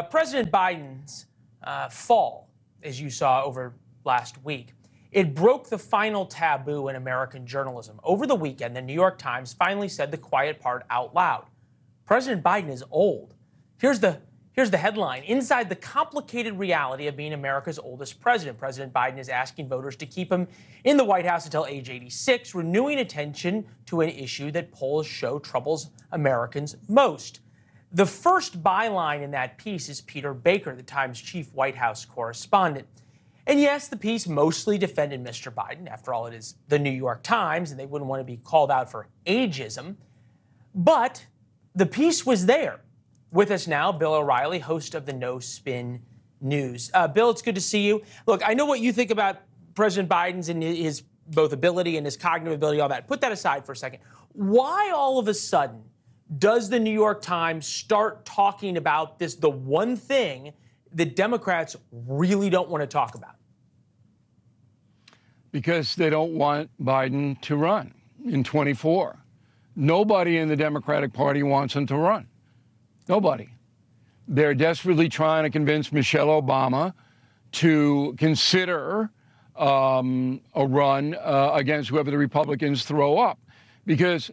President Biden's fall, as you saw over last week, it broke the final taboo in American journalism. Over the weekend, the New York Times finally said the quiet part out loud. President Biden is old. Here's the headline. Inside the complicated reality of being America's oldest president, President Biden is asking voters to keep him in the White House until age 86, renewing attention to an issue that polls show troubles Americans most. The first byline in that piece is Peter Baker, the Times chief White House correspondent. And yes, the piece mostly defended Mr. Biden. After all, it is the New York Times, and they wouldn't want to be called out for ageism. But the piece was there. With us now, Bill O'Reilly, host of the No Spin News. Bill, it's good to see you. Look, I know what you think about President Biden's and his both ability and his cognitive ability, all that. Put that aside for a second. Why all of a sudden does the New York Times start talking about this, the one thing that Democrats really don't want to talk about? Because they don't want Biden to run in 24. Nobody in the Democratic Party wants him to run. Nobody. They're desperately trying to convince Michelle Obama to consider a run against whoever the Republicans throw up. Because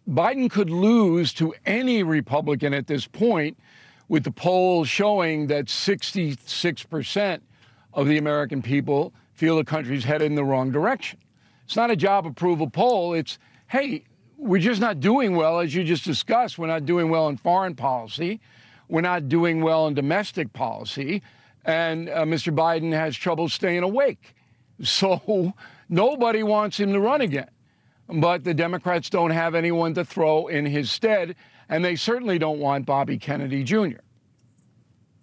Biden could lose to any Republican at this point, with the polls showing that 66% of the American people feel the country's headed in the wrong direction. It's not a job approval poll. It's, hey, we're just not doing well, as you just discussed. We're not doing well in foreign policy. We're not doing well in domestic policy. And Mr. Biden has trouble staying awake. So nobody wants him to run again. But the Democrats don't have anyone to throw in his stead, and they certainly don't want Bobby Kennedy Jr.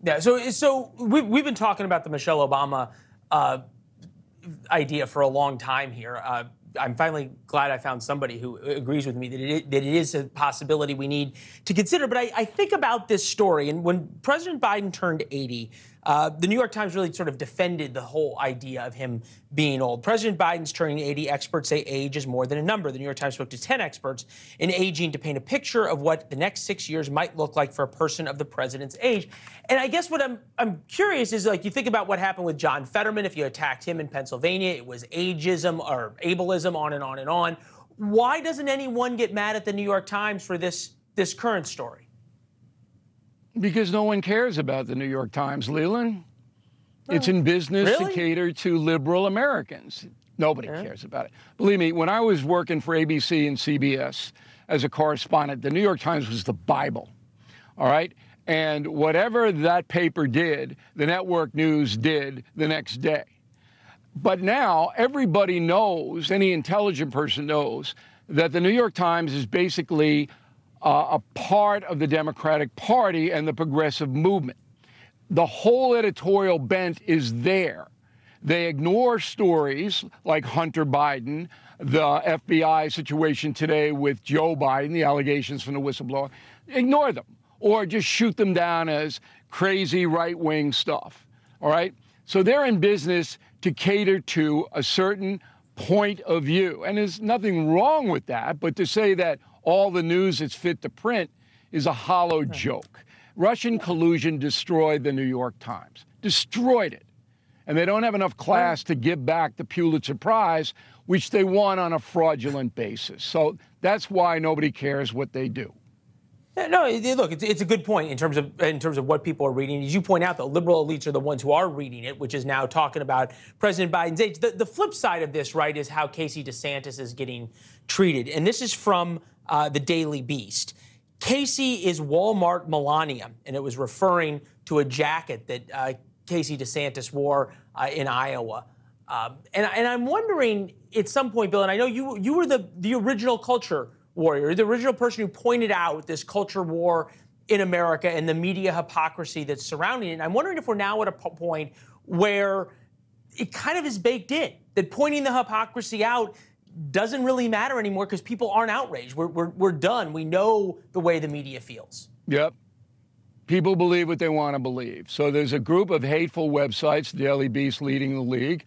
Yeah, so we've been talking about the Michelle Obama idea for a long time here. I'm finally glad I found somebody who agrees with me that it is a possibility we need to consider. But I think about this story, and when President Biden turned 80, the New York Times really sort of defended the whole idea of him being old. President Biden's turning 80. Experts say age is more than a number. The New York Times spoke to 10 experts in aging to paint a picture of what the next 6 years might look like for a person of the president's age. And I guess what I'm curious is, like, you think about what happened with John Fetterman. If you attacked him in Pennsylvania, it was ageism or ableism, on and on and on. Why doesn't anyone get mad at the New York Times for this current story? Because no one cares about the New York Times, Leland. It's in business to cater to liberal Americans. Nobody cares about it. Believe me, when I was working for ABC and CBS as a correspondent, the New York Times was the Bible, all right? And whatever that paper did, the network news did the next day. But now everybody knows, any intelligent person knows, that the New York Times is basically a part of the Democratic Party and the progressive movement. The whole editorial bent is there. They ignore stories like Hunter Biden, the FBI situation today with Joe Biden, the allegations from the whistleblower. Ignore them, or just shoot them down as crazy right-wing stuff, all right? So they're in business to cater to a certain point of view. And there's nothing wrong with that, but to say that all the news that's fit to print is a hollow joke. Russian collusion destroyed the New York Times, destroyed it. And they don't have enough class to give back the Pulitzer Prize, which they won on a fraudulent basis. So that's why nobody cares what they do. No, look, it's a good point in terms of what people are reading. As you point out, the liberal elites are the ones who are reading it, which is now talking about President Biden's age. The flip side of this, right, is how Casey DeSantis is getting treated. And this is from the Daily Beast. Casey is Walmart Melania, and it was referring to a jacket that Casey DeSantis wore in Iowa. And I'm wondering at some point, Bill, and I know you were the original culture warrior, the original person who pointed out this culture war in America and the media hypocrisy that's surrounding it. And I'm wondering if we're now at a point where it kind of is baked in, that pointing the hypocrisy out doesn't really matter anymore because people aren't outraged. We're done. We know the way the media feels. Yep. People believe what they want to believe. So there's a group of hateful websites, Daily Beast leading the league,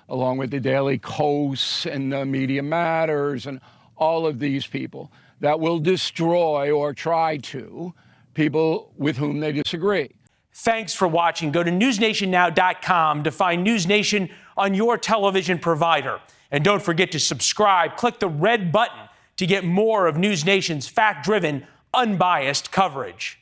along with the Daily Kos and Media Matters and all of these people that will destroy or try to people with whom they disagree. Thanks for watching. Go to newsnationnow.com to find NewsNation on your television provider. And don't forget to subscribe. Click the red button to get more of NewsNation's fact-driven, unbiased coverage.